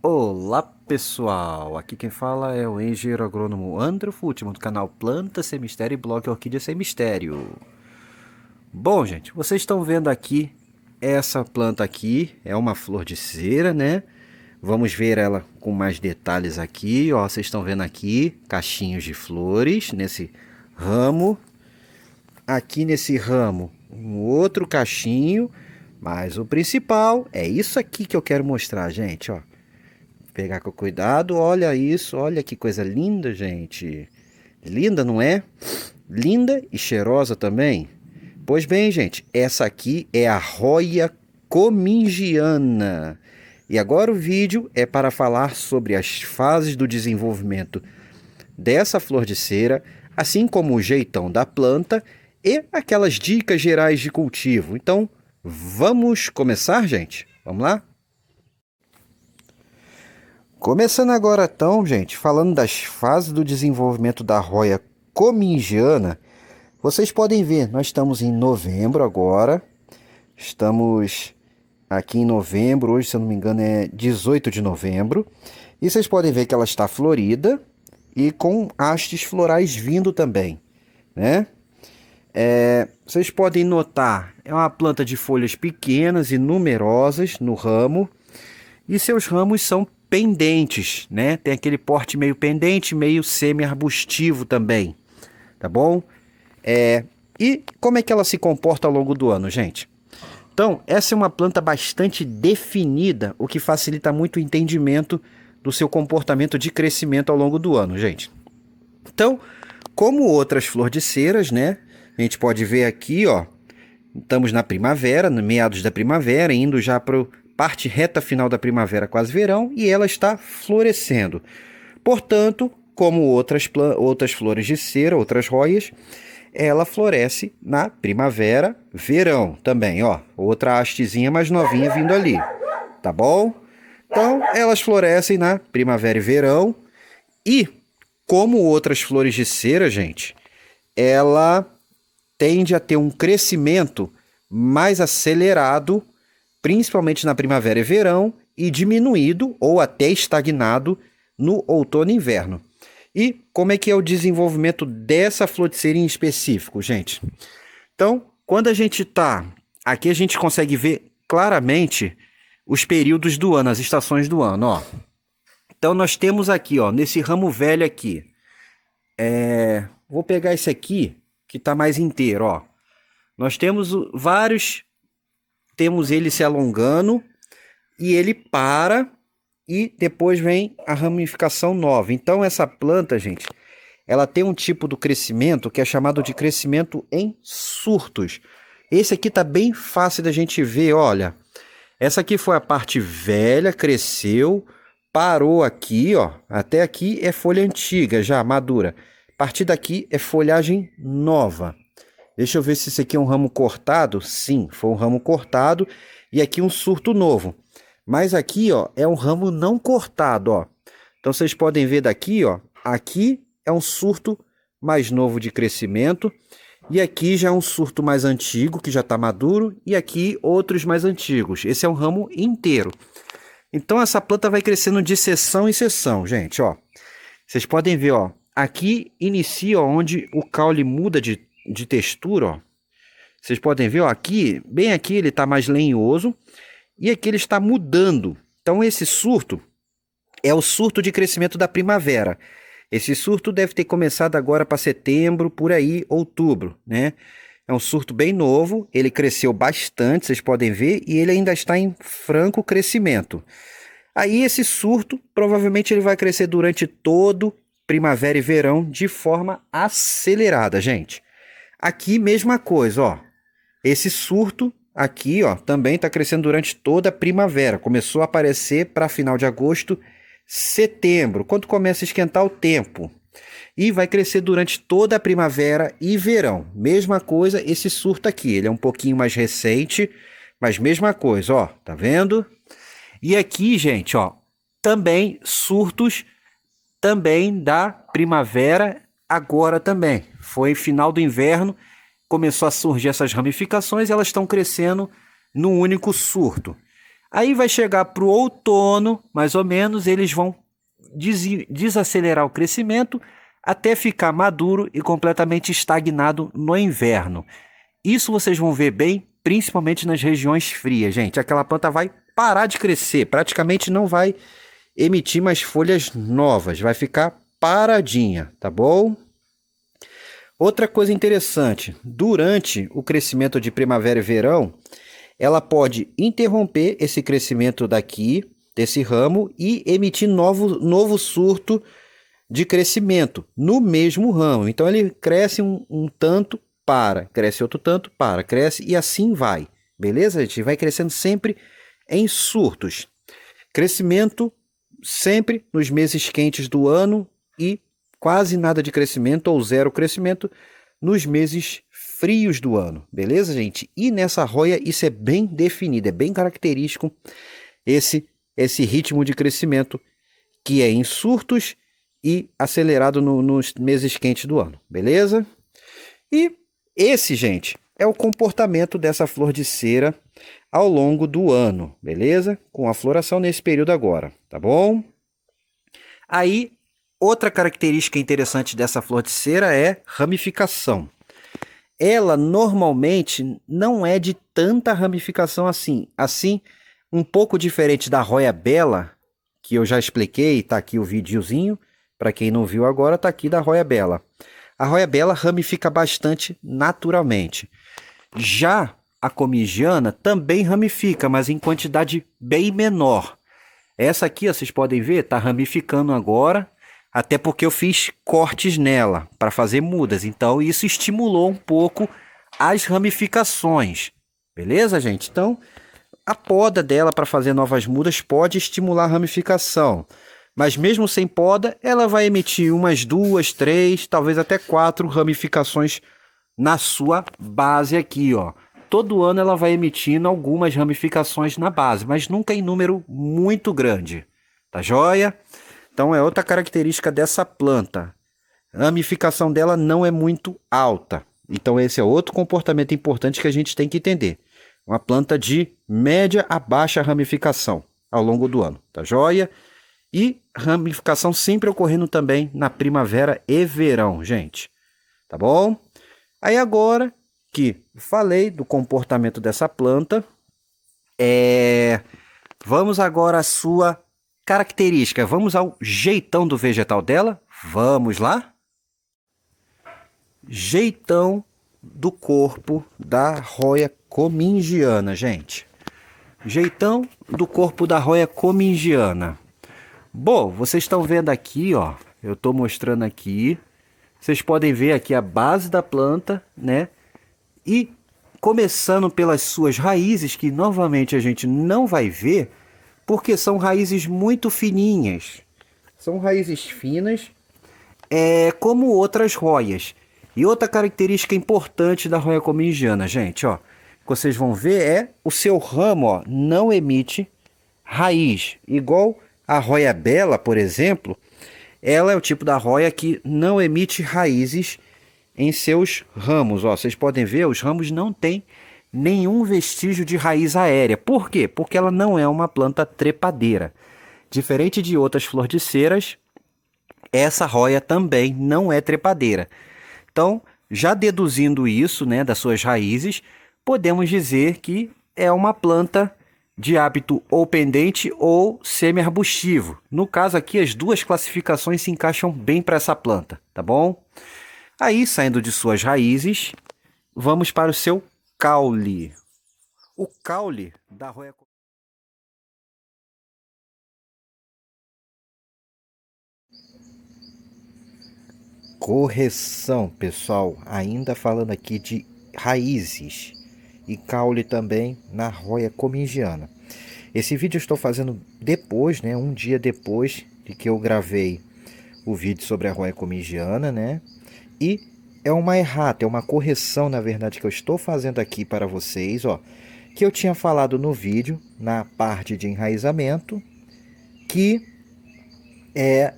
Olá pessoal, aqui quem fala é o engenheiro agrônomo André Futman do canal Planta Sem Mistério e blog Orquídea Sem Mistério. Bom gente, vocês estão vendo aqui, essa planta aqui é uma flor de cera, né? Vamos ver ela com mais detalhes aqui, ó, vocês estão vendo aqui cachinhos de flores nesse ramo. Aqui nesse ramo um outro cachinho, mas o principal é isso aqui que eu quero mostrar, gente, ó. Pegar com cuidado, olha isso, olha que coisa linda, gente. Linda, não é? Linda e cheirosa também. Pois bem, gente, essa aqui é a Roya comingiana. E agora o vídeo é para falar sobre as fases do desenvolvimento dessa flor de cera, assim como o jeitão da planta e aquelas dicas gerais de cultivo. Então, vamos começar, gente? Vamos lá? Começando agora então, gente, falando das fases do desenvolvimento da Roya comingiana, vocês podem ver, nós estamos em novembro agora, estamos aqui em novembro, hoje se eu não me engano é 18 de novembro, e vocês podem ver que ela está florida e com hastes florais vindo também, né? Vocês podem notar, é uma planta de folhas pequenas e numerosas no ramo, e seus ramos são pendentes, né? Tem aquele porte meio pendente, meio semi-arbustivo também, tá bom? E como é que ela se comporta ao longo do ano, gente? Então, essa é uma planta bastante definida, o que facilita muito o entendimento do seu comportamento de crescimento ao longo do ano, gente. Então, como outras flores de ceras, né? A gente pode ver aqui, ó, estamos na primavera, no meados da primavera, indo já para parte reta final da primavera, quase verão, e ela está florescendo. Portanto, como outras flores de cera, outras roias, ela floresce na primavera, verão também, ó. Outra hastezinha mais novinha vindo ali, tá bom? Então, elas florescem na primavera e verão, e como outras flores de cera, gente, ela tende a ter um crescimento mais acelerado, principalmente na primavera e verão, e diminuído ou até estagnado no outono e inverno. E como é que é o desenvolvimento dessa flor de cera em específico, gente? Então, quando a gente está aqui, a gente consegue ver claramente os períodos do ano, as estações do ano, ó. Então, nós temos aqui, ó, nesse ramo velho aqui, vou pegar esse aqui, que está mais inteiro, ó. Nós temos temos ele se alongando e ele para e depois vem a ramificação nova. Então essa planta, gente, ela tem um tipo de crescimento que é chamado de crescimento em surtos. Esse aqui tá bem fácil da gente ver, olha. Essa aqui foi a parte velha, cresceu, parou aqui, ó. Até aqui é folha antiga já, madura. A partir daqui é folhagem nova. Deixa eu ver se esse aqui é um ramo cortado. Sim, foi um ramo cortado. E aqui um surto novo. Mas aqui, ó, é um ramo não cortado, ó. Então vocês podem ver daqui, ó. Aqui é um surto mais novo de crescimento. E aqui já é um surto mais antigo, que já está maduro. E aqui outros mais antigos. Esse é um ramo inteiro. Então essa planta vai crescendo de seção em seção, gente, ó. Vocês podem ver, ó. Aqui inicia onde o caule muda de textura, ó. Vocês podem ver, ó, aqui, bem aqui ele está mais lenhoso e aqui ele está mudando. Então esse surto é o surto de crescimento da primavera. Esse surto deve ter começado agora para setembro, por aí, outubro, né? É um surto bem novo, ele cresceu bastante, vocês podem ver, e ele ainda está em franco crescimento. Aí esse surto, provavelmente ele vai crescer durante todo primavera e verão de forma acelerada, gente. Aqui, mesma coisa, ó. Esse surto aqui, ó, também está crescendo durante toda a primavera. Começou a aparecer para final de agosto, setembro, quando começa a esquentar o tempo. E vai crescer durante toda a primavera e verão. Mesma coisa esse surto aqui. Ele é um pouquinho mais recente, mas mesma coisa, ó. Tá vendo? E aqui, gente, ó, também surtos também da primavera agora também. Foi final do inverno, começou a surgir essas ramificações e elas estão crescendo num único surto. Aí vai chegar para o outono, mais ou menos, eles vão desacelerar o crescimento até ficar maduro e completamente estagnado no inverno. Isso vocês vão ver bem, principalmente nas regiões frias, gente. Aquela planta vai parar de crescer, praticamente não vai emitir mais folhas novas, vai ficar paradinha, tá bom? Outra coisa interessante, durante o crescimento de primavera e verão, ela pode interromper esse crescimento daqui, desse ramo, e emitir novo surto de crescimento no mesmo ramo. Então ele cresce um tanto, para, cresce outro tanto, para, cresce e assim vai. Beleza, gente? Vai crescendo sempre em surtos. Crescimento sempre nos meses quentes do ano e quase nada de crescimento ou zero crescimento nos meses frios do ano. Beleza, gente? E nessa arroia isso é bem definido, é bem característico esse ritmo de crescimento que é em surtos e acelerado nos meses quentes do ano, beleza? E esse, gente, é o comportamento dessa flor de cera ao longo do ano, beleza? Com a floração nesse período agora, tá bom? Aí, outra característica interessante dessa flor de cera é ramificação. Ela normalmente não é de tanta ramificação assim. Assim, um pouco diferente da arroia bela, que eu já expliquei, tá aqui o videozinho. Para quem não viu agora, tá aqui da arroia bela. A arroia bela ramifica bastante naturalmente. Já a comingiana também ramifica, mas em quantidade bem menor. Essa aqui, ó, vocês podem ver, tá ramificando agora, até porque eu fiz cortes nela para fazer mudas. Então isso estimulou um pouco as ramificações. Beleza, gente? Então a poda dela para fazer novas mudas pode estimular a ramificação. Mas mesmo sem poda, ela vai emitir umas 2, 3, talvez até 4 ramificações na sua base aqui, ó. Todo ano ela vai emitindo algumas ramificações na base, mas nunca em número muito grande. Tá joia? Então é outra característica dessa planta. A ramificação dela não é muito alta. Então esse é outro comportamento importante que a gente tem que entender. Uma planta de média a baixa ramificação ao longo do ano. Tá joia? E ramificação sempre ocorrendo também na primavera e verão, gente. Tá bom? Aí agora que falei do comportamento dessa planta, vamos agora à sua característica. Vamos ao jeitão do vegetal dela? Vamos lá? Jeitão do corpo da arroia comingiana, gente. Jeitão do corpo da arroia comingiana. Bom, vocês estão vendo aqui, ó, eu estou mostrando aqui, vocês podem ver aqui a base da planta, né? E começando pelas suas raízes, que novamente a gente não vai ver, porque são raízes muito fininhas. São raízes finas, como outras roias. E outra característica importante da arroia comingiana, gente, ó, que vocês vão ver o seu ramo, ó, não emite raiz, igual a arroia bela, por exemplo, ela é o tipo da arroia que não emite raízes em seus ramos. Ó, vocês podem ver, os ramos não têm nenhum vestígio de raiz aérea. Por quê? Porque ela não é uma planta trepadeira. Diferente de outras flordiceras, essa arroia também não é trepadeira. Então, já deduzindo isso, né, das suas raízes, podemos dizer que é uma planta de hábito ou pendente ou semi-arbustivo. No caso aqui, as duas classificações se encaixam bem para essa planta, tá bom? Aí, saindo de suas raízes, vamos para o seu caule. O caule da arroia... Correção, pessoal, ainda falando aqui de raízes e caule também na arroia comingiana. Esse vídeo eu estou fazendo depois, né, um dia depois de que eu gravei o vídeo sobre a arroia comingiana, né? E é uma errata, é uma correção, na verdade, que eu estou fazendo aqui para vocês, ó, que eu tinha falado no vídeo, na parte de enraizamento, que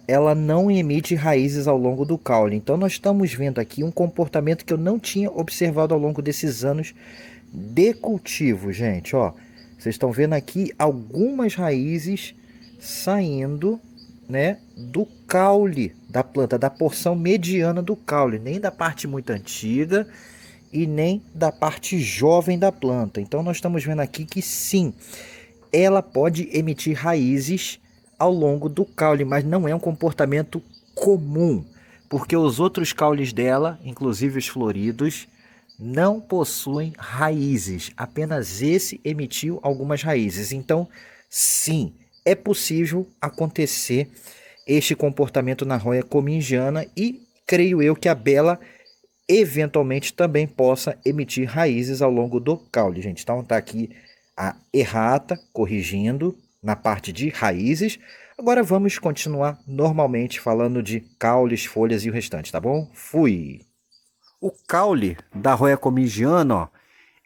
ela não emite raízes ao longo do caule. Então nós estamos vendo aqui um comportamento que eu não tinha observado ao longo desses anos de cultivo, gente, ó. Vocês estão vendo aqui algumas raízes saindo, né, do caule da planta, da porção mediana do caule, nem da parte muito antiga e nem da parte jovem da planta. Então nós estamos vendo aqui que sim, ela pode emitir raízes ao longo do caule, mas não é um comportamento comum, porque os outros caules dela, inclusive os floridos, não possuem raízes. Apenas esse emitiu algumas raízes. Então, sim, é possível acontecer este comportamento na roia comingiana e creio eu que a bela eventualmente também possa emitir raízes ao longo do caule, gente. Então tá aqui a errata corrigindo na parte de raízes. Agora vamos continuar normalmente falando de caules, folhas e o restante, tá bom? Fui! O caule da roia comingiana, ó,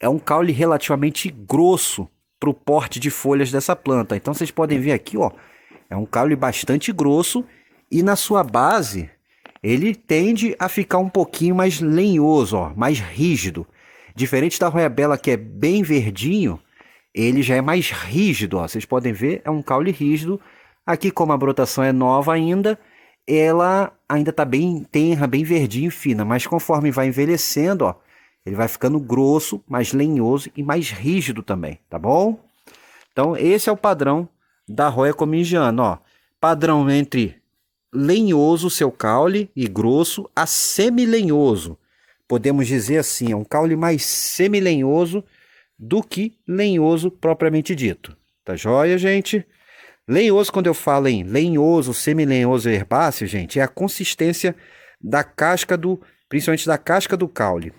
é um caule relativamente grosso para o porte de folhas dessa planta. Então vocês podem ver aqui, ó, é um caule bastante grosso e na sua base ele tende a ficar um pouquinho mais lenhoso, ó, mais rígido. Diferente da roia bela, que é bem verdinho, ele já é mais rígido, ó. Vocês podem ver, é um caule rígido. Aqui, como a brotação é nova ainda, ela ainda está bem tenra, bem verdinha e fina, mas conforme vai envelhecendo, ó, ele vai ficando grosso, mais lenhoso e mais rígido também, tá bom? Então, esse é o padrão da roia comingiana, ó. Padrão entre lenhoso, seu caule, e grosso, a semilenhoso. Podemos dizer assim, é um caule mais semilenhoso do que lenhoso propriamente dito. Tá joia, gente? Lenhoso, quando eu falo em lenhoso, semilenhoso e herbáceo, gente, é a consistência da casca principalmente da casca do caule.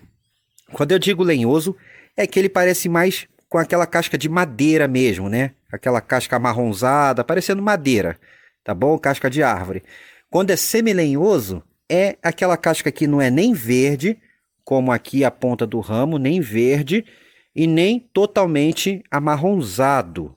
Quando eu digo lenhoso, é que ele parece mais com aquela casca de madeira mesmo, né? Aquela casca amarronzada, parecendo madeira, tá bom? Casca de árvore. Quando é semilenhoso, é aquela casca que não é nem verde, como aqui a ponta do ramo, nem verde, e nem totalmente amarronzado.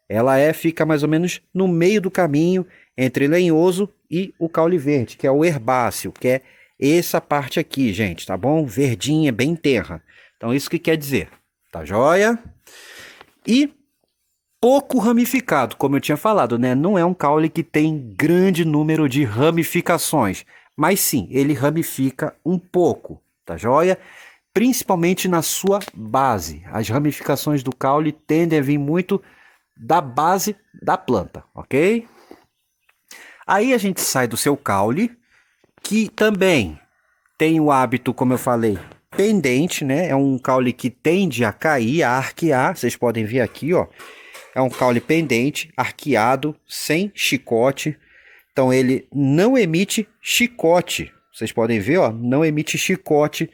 Ela fica mais ou menos no meio do caminho entre lenhoso e o caule verde, que é o herbáceo, que é essa parte aqui, gente, tá bom? Verdinha, bem terra. Então, isso que quer dizer, tá joia? E pouco ramificado, como eu tinha falado, né? Não é um caule que tem grande número de ramificações, mas sim, ele ramifica um pouco, tá joia? Principalmente na sua base. As ramificações do caule tendem a vir muito da base da planta, ok? Aí a gente sai do seu caule, que também tem o hábito, como eu falei, pendente, né? É um caule que tende a cair, a arquear. Vocês podem ver aqui, ó. É um caule pendente, arqueado, sem chicote. Então ele não emite chicote. Vocês podem ver, ó, não emite chicote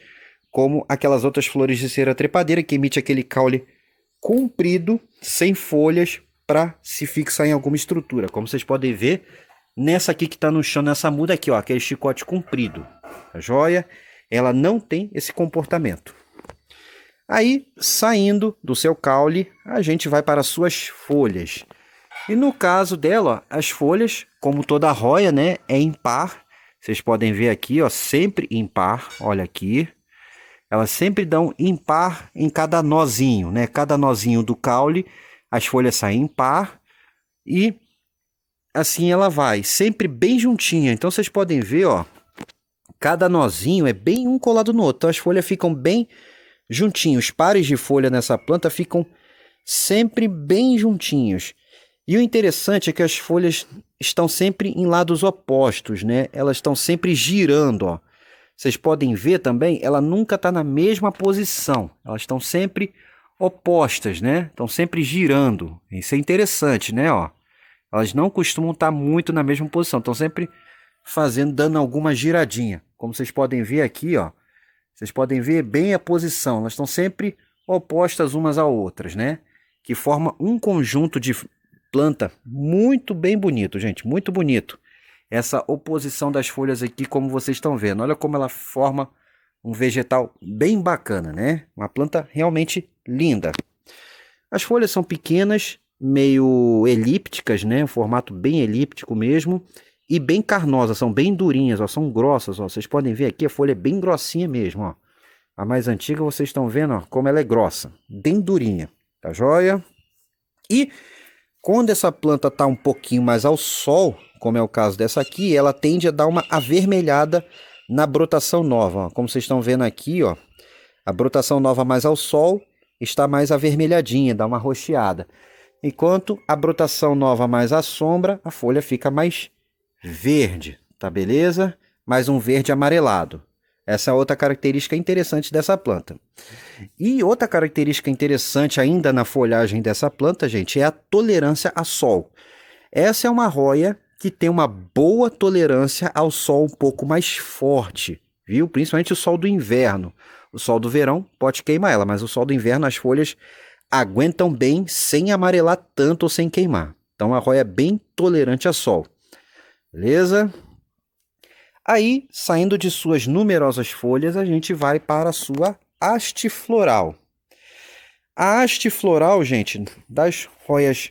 como aquelas outras flores de cera trepadeira que emite aquele caule comprido, sem folhas, para se fixar em alguma estrutura. Como vocês podem ver, nessa aqui que está no chão, nessa muda aqui, ó, aquele chicote comprido. A joia, ela não tem esse comportamento. Aí, saindo do seu caule, a gente vai para as suas folhas. E no caso dela, ó, as folhas, como toda roia, né, é impar. Vocês podem ver aqui, ó, sempre impar. Olha aqui. Elas sempre dão impar em cada nozinho, né? Cada nozinho do caule, as folhas saem impar e assim ela vai, sempre bem juntinha. Então vocês podem ver, ó, cada nozinho é bem um colado no outro. Então as folhas ficam bem juntinhos. Os pares de folha nessa planta ficam sempre bem juntinhos. E o interessante é que as folhas estão sempre em lados opostos, né? Elas estão sempre girando, ó. Vocês podem ver também, ela nunca está na mesma posição. Elas estão sempre opostas, né? Estão sempre girando. Isso é interessante, né? Ó, elas não costumam estar muito na mesma posição. Estão sempre dando alguma giradinha. Como vocês podem ver aqui, ó. Vocês podem ver bem a posição. Elas estão sempre opostas umas a outras, né? Que forma um conjunto de planta muito bem bonito, gente. Muito bonito. Essa oposição das folhas aqui, como vocês estão vendo. Olha como ela forma um vegetal bem bacana, né? Uma planta realmente linda. As folhas são pequenas, meio elípticas, né? Um formato bem elíptico mesmo. E bem carnosas, são bem durinhas, ó, são grossas. Ó. Vocês podem ver aqui, a folha é bem grossinha mesmo. Ó. A mais antiga, vocês estão vendo ó, como ela é grossa. Bem durinha, tá joia? E quando essa planta está um pouquinho mais ao sol, como é o caso dessa aqui, ela tende a dar uma avermelhada na brotação nova. Ó. Como vocês estão vendo aqui, ó, a brotação nova mais ao sol está mais avermelhadinha, dá uma roxeada. Enquanto a brotação nova mais à sombra, a folha fica mais verde, tá beleza? Mais um verde amarelado. Essa é outra característica interessante dessa planta. E outra característica interessante ainda na folhagem dessa planta, gente, é a tolerância a sol. Essa é uma arroia que tem uma boa tolerância ao sol um pouco mais forte, viu? Principalmente o sol do inverno. O sol do verão pode queimar ela, mas o sol do inverno as folhas aguentam bem sem amarelar tanto ou sem queimar. Então a arroia é bem tolerante a sol. Beleza? Aí, saindo de suas numerosas folhas, a gente vai para a sua haste floral. A haste floral, gente, das arroias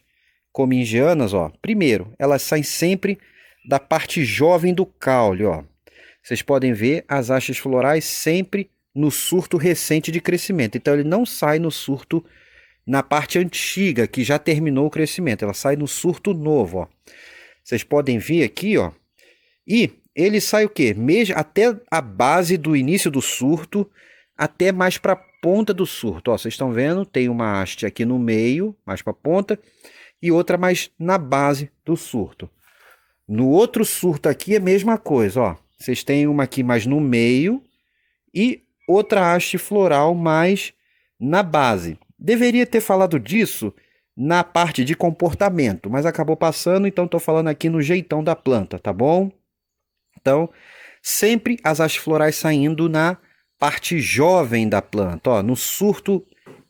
comingianas, ó, primeiro, elas saem sempre da parte jovem do caule, ó. Vocês podem ver as hastes florais sempre no surto recente de crescimento. Então ele não sai no surto na parte antiga, que já terminou o crescimento. Ela sai no surto novo, ó. Vocês podem ver aqui, ó. E ele sai o quê? Até a base do início do surto, até mais para a ponta do surto. Ó, vocês estão vendo? Tem uma haste aqui no meio, mais para a ponta, e outra mais na base do surto. No outro surto aqui é a mesma coisa, ó. Vocês têm uma aqui mais no meio e outra haste floral mais na base. Deveria ter falado disso na parte de comportamento, mas acabou passando, então estou falando aqui no jeitão da planta, tá bom? Então, sempre as hastes florais saindo na parte jovem da planta, ó, no surto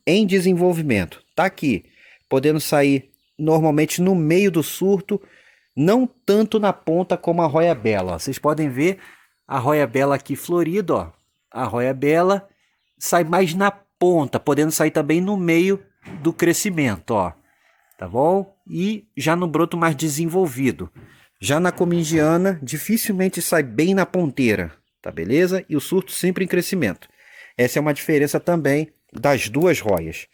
em desenvolvimento. Tá aqui, podendo sair normalmente no meio do surto, não tanto na ponta como a arroia bela. Ó. Vocês podem ver a arroia bela aqui florida, ó. A arroia bela sai mais na ponta, podendo sair também no meio do crescimento, ó. Tá bom? E já no broto mais desenvolvido. Já na comingiana, dificilmente sai bem na ponteira, tá beleza? E o surto sempre em crescimento. Essa é uma diferença também das duas roias.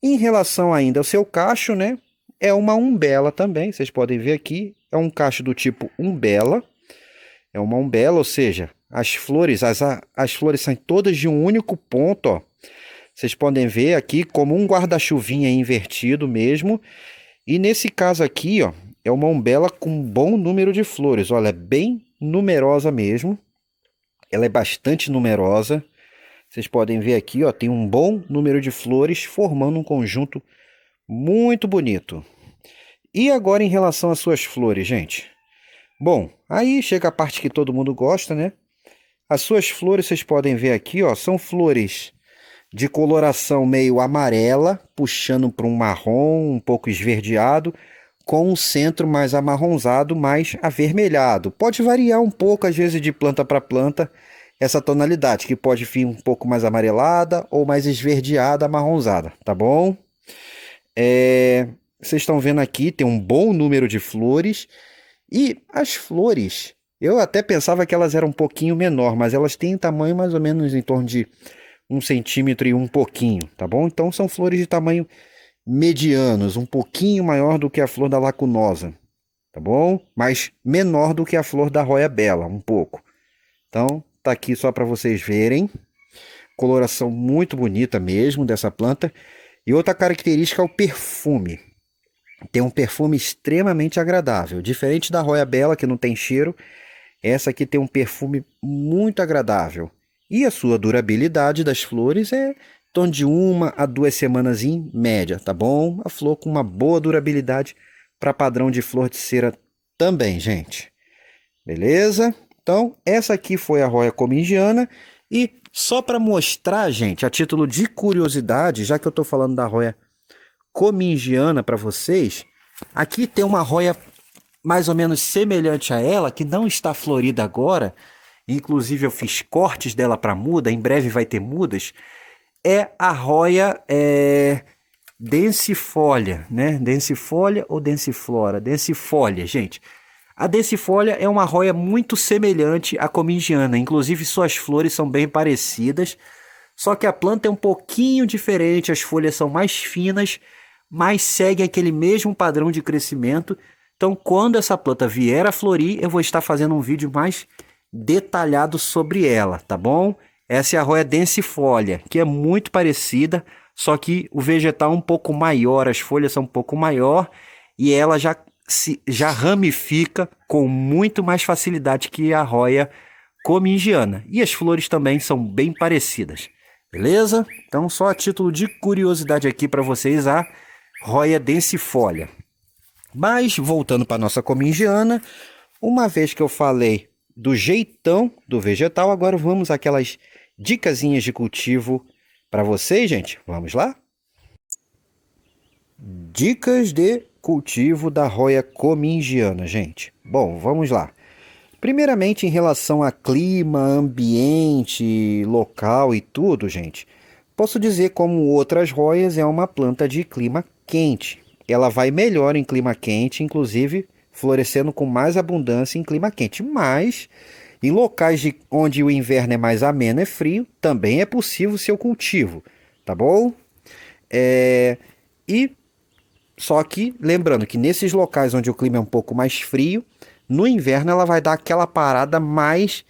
Em relação ainda ao seu cacho, né? É uma umbela também, vocês podem ver aqui. É um cacho do tipo umbela. É uma umbela, ou seja, as flores saem todas de um único ponto, ó. Vocês podem ver aqui como um guarda-chuvinha invertido mesmo. E nesse caso aqui, ó, é uma umbela com um bom número de flores. Olha, é bem numerosa mesmo. Ela é bastante numerosa. Vocês podem ver aqui, ó, tem um bom número de flores formando um conjunto muito bonito. E agora em relação às suas flores, gente. Bom, aí chega a parte que todo mundo gosta, né? As suas flores, vocês podem ver aqui, ó, são flores de coloração meio amarela, puxando para um marrom, um pouco esverdeado, com um centro mais amarronzado, mais avermelhado. Pode variar um pouco, às vezes, de planta para planta, essa tonalidade, que pode vir um pouco mais amarelada ou mais esverdeada, amarronzada, tá bom? Vocês estão vendo aqui, tem um bom número de flores. E as flores, eu até pensava que elas eram um pouquinho menor, mas elas têm tamanho mais ou menos em torno de 1 centímetro e um pouquinho, tá bom? Então são flores de tamanho medianos, um pouquinho maior do que a flor da lacunosa, tá bom? Mas menor do que a flor da arroia bela, um pouco. Então, tá aqui só para vocês verem. Coloração muito bonita mesmo dessa planta. E outra característica é o perfume. Tem um perfume extremamente agradável. Diferente da arroia bela, que não tem cheiro, essa aqui tem um perfume muito agradável. E a sua durabilidade das flores é em torno de 1 a 2 semanas em média, tá bom? A flor com uma boa durabilidade para padrão de flor de cera também, gente. Beleza? Então, essa aqui foi a arroia comingiana. E só para mostrar, gente, a título de curiosidade, já que eu estou falando da arroia comingiana para vocês, aqui tem uma arroia mais ou menos semelhante a ela, que não está florida agora, inclusive eu fiz cortes dela para muda, em breve vai ter mudas, é a arroia densifolia, né? Densifolia ou densiflora? Densifolia, gente. A densifolia é uma arroia muito semelhante à comingiana, inclusive suas flores são bem parecidas, só que a planta é um pouquinho diferente, as folhas são mais finas, mas segue aquele mesmo padrão de crescimento. Então, quando essa planta vier a florir, eu vou estar fazendo um vídeo mais detalhado sobre ela, tá bom? Essa é a Roya densifolia, que é muito parecida, só que o vegetal é um pouco maior, as folhas são um pouco maior e ela já ramifica com muito mais facilidade que a Roya comingiana. E as flores também são bem parecidas, beleza? Então, só a título de curiosidade aqui para vocês, a Roya densifolia. Mas, voltando para a nossa comingiana, uma vez que eu falei do jeitão do vegetal, agora vamos àquelas dicasinhas de cultivo para vocês, gente. Vamos lá? Dicas de cultivo da Roya comingiana, gente. Bom, vamos lá. Primeiramente, em relação a clima, ambiente, local e tudo, gente, posso dizer como outras Royas é uma planta de clima quente. Ela vai melhor em clima quente, inclusive florescendo com mais abundância em clima quente. Mas em locais onde o inverno é mais ameno e frio, também é possível seu cultivo, tá bom? E só que lembrando que nesses locais onde o clima é um pouco mais frio, no inverno ela vai dar aquela parada mais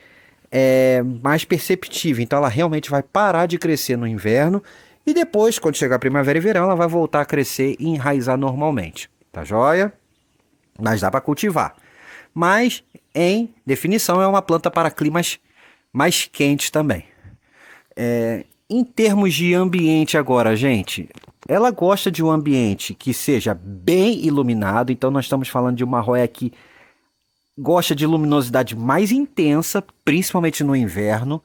perceptível. Então ela realmente vai parar de crescer no inverno e depois, quando chegar a primavera e verão, ela vai voltar a crescer e enraizar normalmente. Tá joia? Mas dá para cultivar. Mas, em definição, é uma planta para climas mais quentes também. Em termos de ambiente agora, gente, ela gosta de um ambiente que seja bem iluminado. Então nós estamos falando de uma Roya que gosta de luminosidade mais intensa, principalmente no inverno.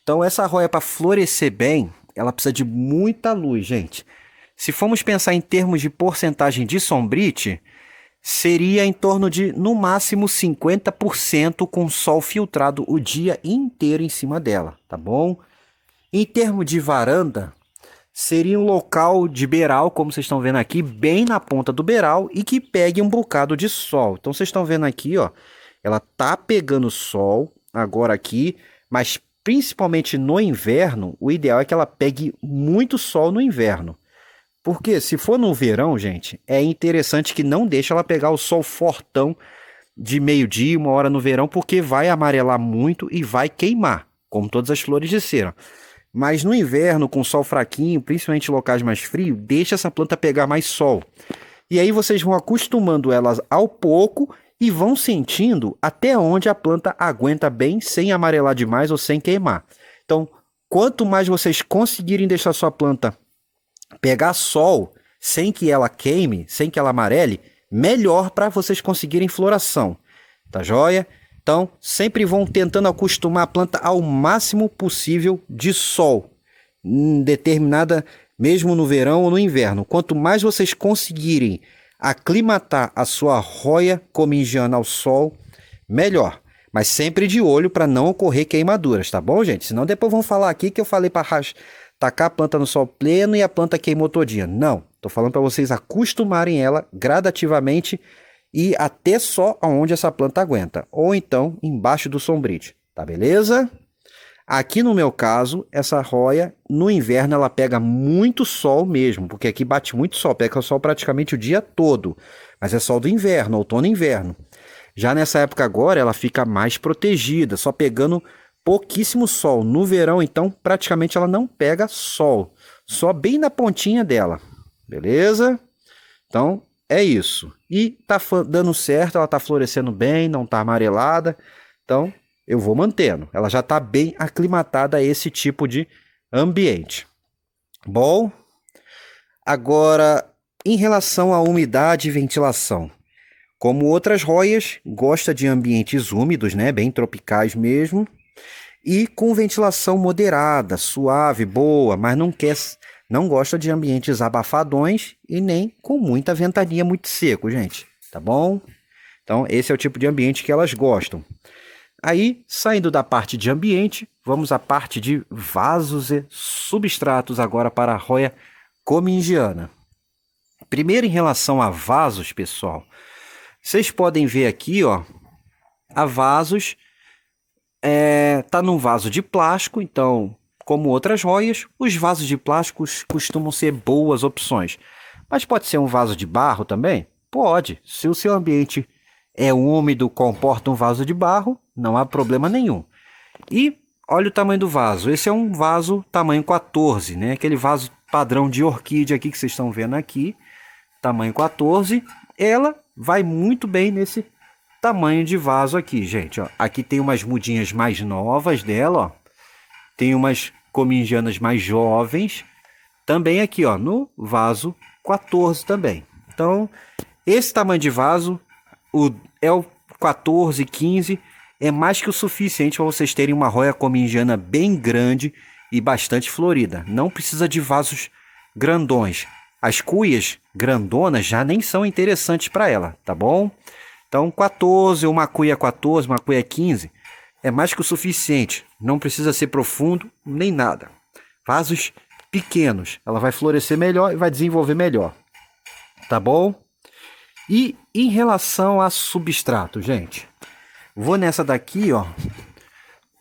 Então essa Roya, para florescer bem, ela precisa de muita luz, gente. Se formos pensar em termos de porcentagem de sombrite, seria em torno de, no máximo, 50% com sol filtrado o dia inteiro em cima dela, tá bom? Em termos de varanda, seria um local de beiral, como vocês estão vendo aqui, bem na ponta do beiral e que pegue um bocado de sol. Então vocês estão vendo aqui, ó, ela tá pegando sol agora aqui, mas principalmente no inverno, o ideal é que ela pegue muito sol no inverno. Porque se for no verão, gente, é interessante que não deixe ela pegar o sol fortão de meio-dia, 1 hora no verão, porque vai amarelar muito e vai queimar, como todas as flores de cera. Mas no inverno, com sol fraquinho, principalmente em locais mais frios, deixa essa planta pegar mais sol. E aí vocês vão acostumando elas ao pouco e vão sentindo até onde a planta aguenta bem, sem amarelar demais ou sem queimar. Então, quanto mais vocês conseguirem deixar sua planta pegar sol sem que ela queime, sem que ela amarele, melhor para vocês conseguirem floração. Tá joia? Então, sempre vão tentando acostumar a planta ao máximo possível de sol, determinada mesmo no verão ou no inverno. Quanto mais vocês conseguirem aclimatar a sua Roya comingiana ao sol, melhor. Mas sempre de olho para não ocorrer queimaduras, tá bom, gente? Senão depois vão falar aqui que eu falei para tacar a planta no sol pleno e a planta queimou todinha. Não, estou falando para vocês acostumarem ela gradativamente e até só aonde essa planta aguenta. Ou então embaixo do sombrite, tá beleza? Aqui no meu caso, essa Roya, no inverno ela pega muito sol mesmo, porque aqui bate muito sol, pega sol praticamente o dia todo. Mas é sol do inverno, outono e inverno. Já nessa época agora, ela fica mais protegida, só pegando pouquíssimo sol. No verão, então, praticamente ela não pega sol, só bem na pontinha dela, beleza? Então, é isso. E tá dando certo, ela tá florescendo bem, não tá amarelada, então eu vou mantendo. Ela já tá bem aclimatada a esse tipo de ambiente. Bom, agora, em relação à umidade e ventilação, como outras Royas, gosta de ambientes úmidos, né, bem tropicais mesmo, e com ventilação moderada, suave, boa, mas não gosta de ambientes abafadões e nem com muita ventania muito seco, gente, tá bom? Então, esse é o tipo de ambiente que elas gostam. Aí, saindo da parte de ambiente, vamos à parte de vasos e substratos agora para a Roya comingiana. Primeiro, em relação a vasos, pessoal, vocês podem ver aqui, ó, a vasos, tá num vaso de plástico, então, como outras Royas, os vasos de plástico costumam ser boas opções. Mas pode ser um vaso de barro também? Pode. Se o seu ambiente é úmido, comporta um vaso de barro, não há problema nenhum. E olha o tamanho do vaso. Esse é um vaso tamanho 14, né? Aquele vaso padrão de orquídea aqui que vocês estão vendo aqui. Tamanho 14. Ela vai muito bem nesse tamanho de vaso aqui, gente. Ó. Aqui tem umas mudinhas mais novas dela, ó. Tem umas comingianas mais jovens. Também aqui, ó, no vaso 14 também. Então, esse tamanho de vaso é o 14, 15, é mais que o suficiente para vocês terem uma roia comingiana bem grande e bastante florida. Não precisa de vasos grandões. As cuias grandonas já nem são interessantes para ela, tá bom? Então, 14, uma cuia 14, uma cuia 15, é mais que o suficiente. Não precisa ser profundo nem nada. Vasos pequenos, ela vai florescer melhor e vai desenvolver melhor. Tá bom? E em relação a substrato, gente, vou nessa daqui, ó.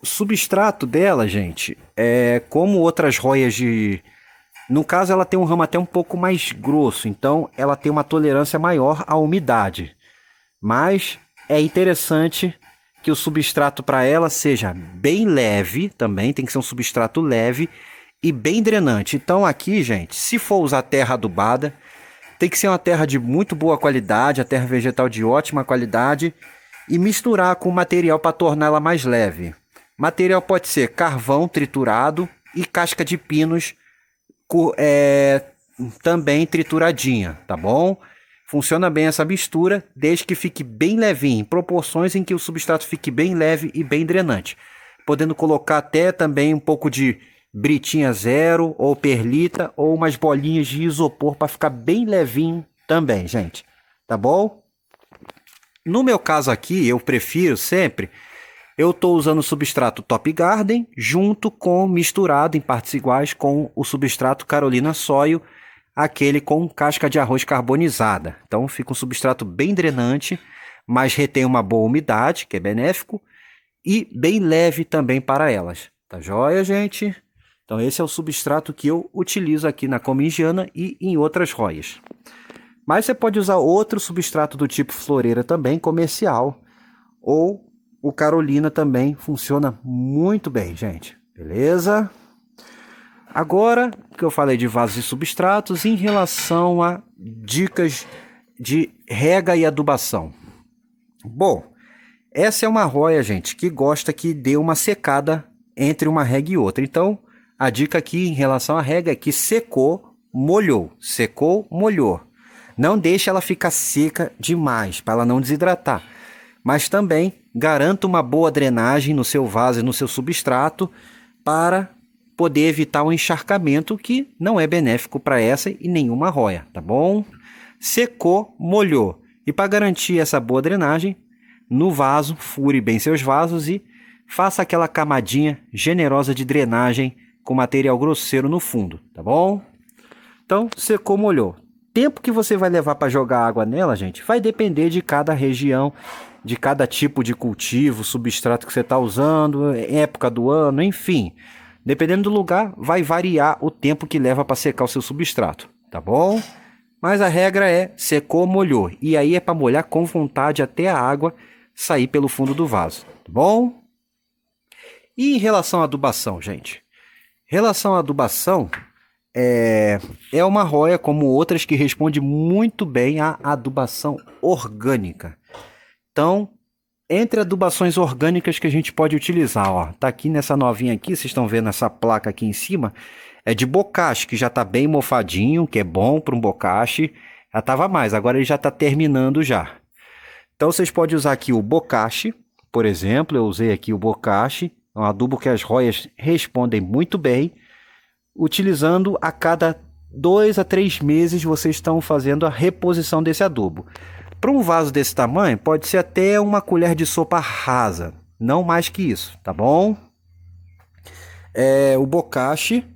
O substrato dela, gente, é como outras roias de... No caso, ela tem um ramo até um pouco mais grosso, então ela tem uma tolerância maior à umidade. Mas é interessante que o substrato para ela seja bem leve também, tem que ser um substrato leve e bem drenante. Então aqui, gente, se for usar terra adubada, tem que ser uma terra de muito boa qualidade, a terra vegetal de ótima qualidade, e misturar com material para tornar ela mais leve. Material pode ser carvão triturado e casca de pinos também trituradinha, tá bom? Funciona bem essa mistura, desde que fique bem levinho, em proporções em que o substrato fique bem leve e bem drenante. Podendo colocar até também um pouco de britinha zero, ou perlita, ou umas bolinhas de isopor para ficar bem levinho também, gente. Tá bom? No meu caso aqui, eu prefiro sempre... Eu estou usando o substrato Top Garden, misturado em partes iguais com o substrato Carolina Soil, aquele com casca de arroz carbonizada. Então fica um substrato bem drenante, mas retém uma boa umidade, que é benéfico, e bem leve também para elas. Tá joia, gente? Então esse é o substrato que eu utilizo aqui na comingiana e em outras roias. Mas você pode usar outro substrato do tipo floreira também, comercial, ou o Carolina também funciona muito bem, gente. Beleza? Agora que eu falei de vasos e substratos, em relação a dicas de rega e adubação. Bom, essa é uma roia, gente, que gosta que dê uma secada entre uma rega e outra. Então, a dica aqui em relação à rega é que secou, molhou. Secou, molhou. Não deixe ela ficar seca demais, para ela não desidratar. Mas também garanta uma boa drenagem no seu vaso e no seu substrato para poder evitar um encharcamento que não é benéfico para essa e nenhuma roia, tá bom? Secou, molhou. E para garantir essa boa drenagem, no vaso, fure bem seus vasos e faça aquela camadinha generosa de drenagem com material grosseiro no fundo, tá bom? Então, secou, molhou. Tempo que você vai levar para jogar água nela, gente, vai depender de cada região, de cada tipo de cultivo, substrato que você está usando, época do ano, enfim. Dependendo do lugar, vai variar o tempo que leva para secar o seu substrato, tá bom? Mas a regra é secou, molhou. E aí é para molhar com vontade até a água sair pelo fundo do vaso, tá bom? E em relação à adubação, gente? Em relação à adubação, é uma roia como outras que responde muito bem à adubação orgânica. Então, entre adubações orgânicas que a gente pode utilizar, ó, tá aqui nessa novinha aqui, vocês estão vendo essa placa aqui em cima, é de bocashi, que já tá bem mofadinho, que é bom para um bocashi. Já tava mais, agora ele já tá terminando já. Então vocês podem usar aqui o bocashi, por exemplo, eu usei aqui o bocashi, é um adubo que as roias respondem muito bem. Utilizando a cada 2 a 3 meses vocês estão fazendo a reposição desse adubo. Para um vaso desse tamanho, pode ser até uma colher de sopa rasa, não mais que isso, tá bom? O bocashi.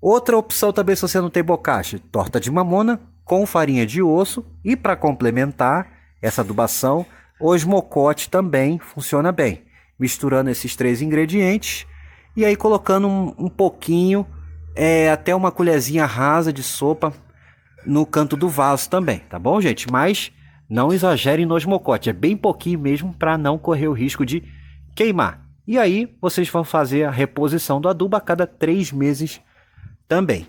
Outra opção também, se você não tem bocashi, torta de mamona com farinha de osso. E para complementar essa adubação, o osmocote também funciona bem. Misturando esses 3 ingredientes e aí colocando um pouquinho, até uma colherzinha rasa de sopa no canto do vaso também, tá bom, gente? Mas não exagerem no osmocote, é bem pouquinho mesmo para não correr o risco de queimar. E aí vocês vão fazer a reposição do adubo a cada 3 meses também.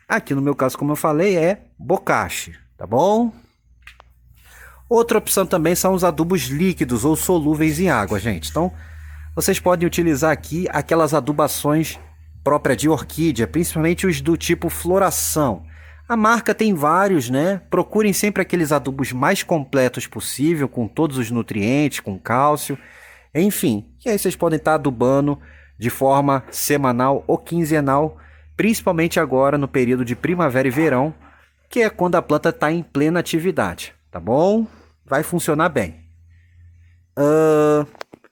Aqui no meu caso, como eu falei, é bocashi, tá bom? Outra opção também são os adubos líquidos ou solúveis em água, gente. Então, vocês podem utilizar aqui aquelas adubações próprias de orquídea, principalmente os do tipo floração. A marca tem vários, né? Procurem sempre aqueles adubos mais completos possível, com todos os nutrientes, com cálcio, enfim. E aí vocês podem estar adubando de forma semanal ou quinzenal, principalmente agora no período de primavera e verão, que é quando a planta está em plena atividade, tá bom? Vai funcionar bem.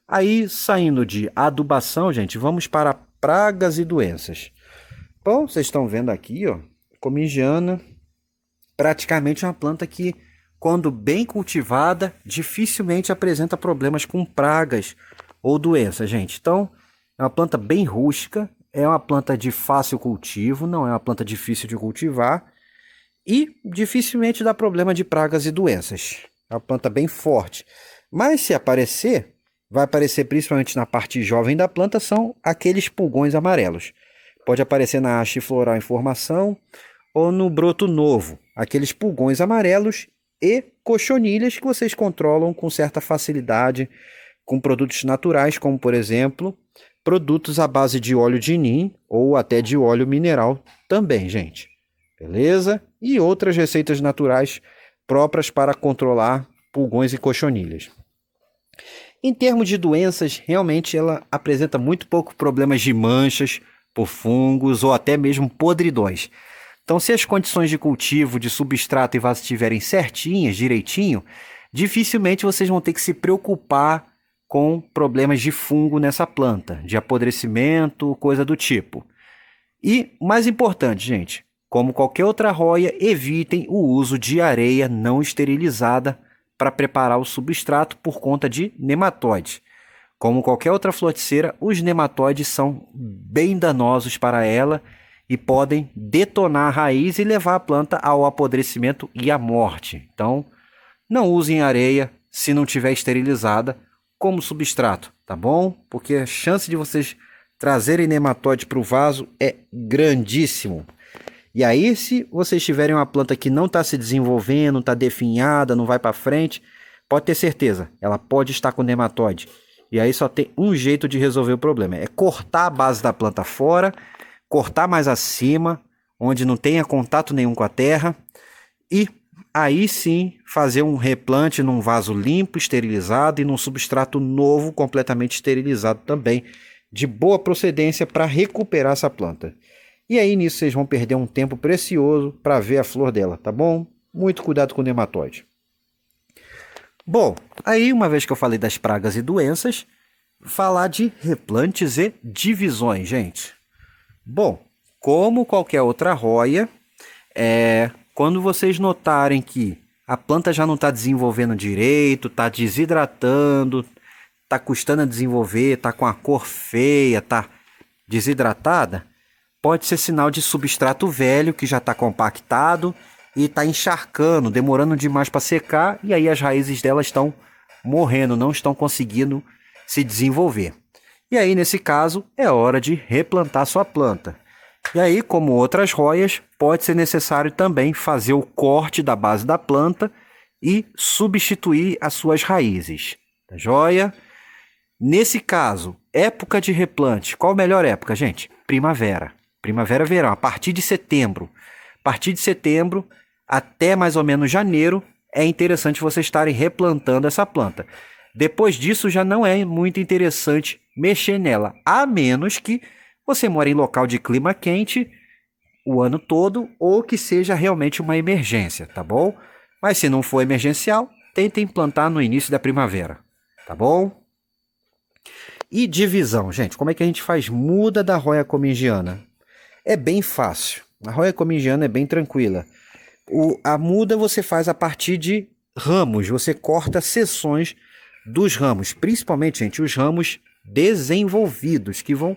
Aí, saindo de adubação, gente, vamos para pragas e doenças. Bom, vocês estão vendo aqui, ó, comingiana, praticamente uma planta que, quando bem cultivada, dificilmente apresenta problemas com pragas ou doenças, gente. Então, é uma planta bem rústica, é uma planta de fácil cultivo, não é uma planta difícil de cultivar e dificilmente dá problema de pragas e doenças. É uma planta bem forte. Mas se aparecer, vai aparecer principalmente na parte jovem da planta, são aqueles pulgões amarelos. Pode aparecer na haste floral em formação ou no broto novo, aqueles pulgões amarelos e cochonilhas que vocês controlam com certa facilidade com produtos naturais, como por exemplo, produtos à base de óleo de nim ou até de óleo mineral também, gente. Beleza? E outras receitas naturais próprias para controlar pulgões e cochonilhas. Em termos de doenças, realmente ela apresenta muito pouco problemas de manchas por fungos ou até mesmo podridões. Então, se as condições de cultivo, de substrato e vaso estiverem certinhas, direitinho, dificilmente vocês vão ter que se preocupar com problemas de fungo nessa planta, de apodrecimento, coisa do tipo. E, mais importante, gente, como qualquer outra roia, evitem o uso de areia não esterilizada para preparar o substrato por conta de nematóides. Como qualquer outra floticeira, os nematóides são bem danosos para ela e podem detonar a raiz e levar a planta ao apodrecimento e à morte. Então, não usem areia se não estiver esterilizada como substrato, tá bom? Porque a chance de vocês trazerem nematóide para o vaso é grandíssimo. E aí, se vocês tiverem uma planta que não está se desenvolvendo, está definhada, não vai para frente, pode ter certeza, ela pode estar com nematóide. E aí só tem um jeito de resolver o problema, é cortar a base da planta fora, cortar mais acima, onde não tenha contato nenhum com a terra, e aí sim fazer um replante num vaso limpo, esterilizado e num substrato novo, completamente esterilizado também, de boa procedência para recuperar essa planta. E aí nisso vocês vão perder um tempo precioso para ver a flor dela, tá bom? Muito cuidado com o nematóide. Bom, aí uma vez que eu falei das pragas e doenças, falar de replantes e divisões, gente. Bom, como qualquer outra roia, quando vocês notarem que a planta já não está desenvolvendo direito, está desidratando, está custando a desenvolver, está com a cor feia, está desidratada, pode ser sinal de substrato velho que já está compactado e está encharcando, demorando demais para secar, e aí as raízes dela estão morrendo, não estão conseguindo se desenvolver. E aí, nesse caso, é hora de replantar sua planta. E aí, como outras roias, pode ser necessário também fazer o corte da base da planta e substituir as suas raízes. Tá joia? Nesse caso, época de replante. Qual a melhor época, gente? Primavera. Primavera, verão, a partir de setembro. A partir de setembro até mais ou menos janeiro, é interessante vocês estarem replantando essa planta. Depois disso, já não é muito interessante mexer nela, a menos que você mora em local de clima quente o ano todo ou que seja realmente uma emergência, tá bom? Mas se não for emergencial, tentem plantar no início da primavera, tá bom? E divisão, gente, como é que a gente faz muda da roia comingiana? É bem fácil, a roia comingiana é bem tranquila. A muda você faz a partir de ramos, você corta seções dos ramos, principalmente, gente, os ramos desenvolvidos, que vão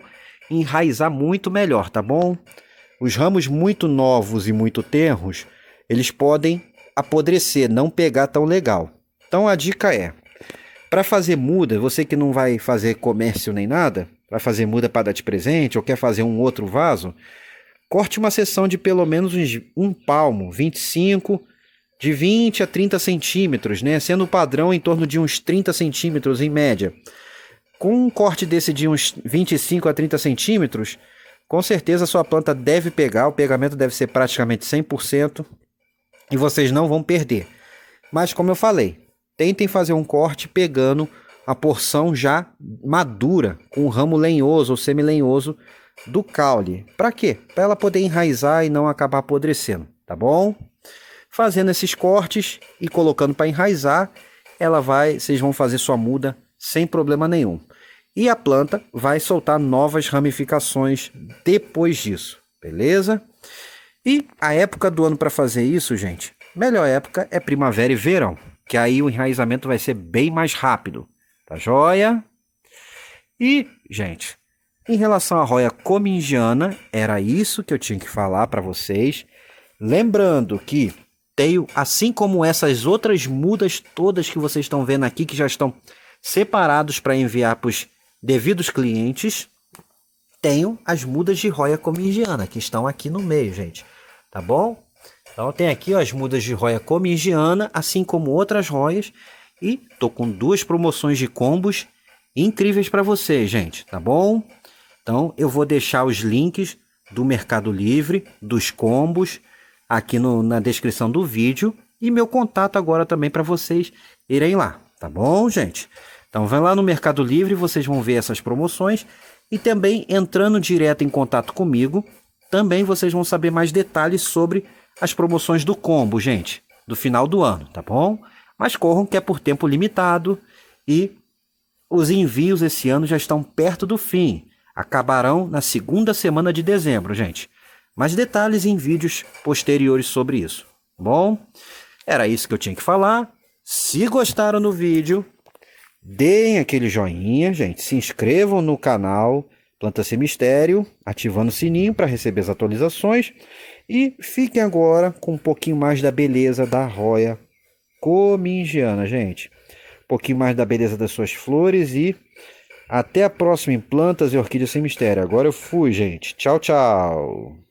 enraizar muito melhor, tá bom? Os ramos muito novos e muito tenros, eles podem apodrecer, não pegar tão legal. Então a dica é, para fazer muda, você que não vai fazer comércio nem nada, vai fazer muda para dar de presente ou quer fazer um outro vaso, corte uma seção de pelo menos um palmo, 25, de 20 a 30 centímetros, né? Sendo o padrão em torno de uns 30 centímetros em média. Com um corte desse de uns 25 a 30 centímetros, com certeza a sua planta deve pegar, o pegamento deve ser praticamente 100% e vocês não vão perder. Mas como eu falei, tentem fazer um corte pegando a porção já madura, com o ramo lenhoso ou semi-lenhoso do caule. Para quê? Para ela poder enraizar e não acabar apodrecendo, tá bom? Fazendo esses cortes e colocando para enraizar, vocês vão fazer sua muda sem problema nenhum. E a planta vai soltar novas ramificações depois disso, beleza? E a época do ano para fazer isso, gente, melhor época é primavera e verão, que aí o enraizamento vai ser bem mais rápido, tá joia? E, gente, em relação à roia comingiana, era isso que eu tinha que falar para vocês. Lembrando que tenho, assim como essas outras mudas todas que vocês estão vendo aqui, que já estão separados para enviar para os devidos clientes, tenho as mudas de roia comingiana, que estão aqui no meio, gente. Tá bom? Então tem aqui ó, as mudas de roia comingiana, assim como outras roias. E tô com 2 promoções de combos incríveis para vocês, gente. Tá bom? Então eu vou deixar os links do Mercado Livre, dos combos, aqui na descrição do vídeo. E meu contato agora também para vocês irem lá. Tá bom, gente? Então vai lá no Mercado Livre, vocês vão ver essas promoções. E também entrando direto em contato comigo, também vocês vão saber mais detalhes sobre as promoções do combo, gente, do final do ano, tá bom? Mas corram que é por tempo limitado e os envios esse ano já estão perto do fim. Acabarão na segunda semana de dezembro, gente. Mais detalhes em vídeos posteriores sobre isso, tá bom? Era isso que eu tinha que falar. Se gostaram do vídeo, deem aquele joinha, gente. Se inscrevam no canal Planta Sem Mistério, ativando o sininho para receber as atualizações. E fiquem agora com um pouquinho mais da beleza da roia comingiana, gente. Um pouquinho mais da beleza das suas flores e até a próxima em Plantas e Orquídeas Sem Mistério. Agora eu fui, gente. Tchau, tchau.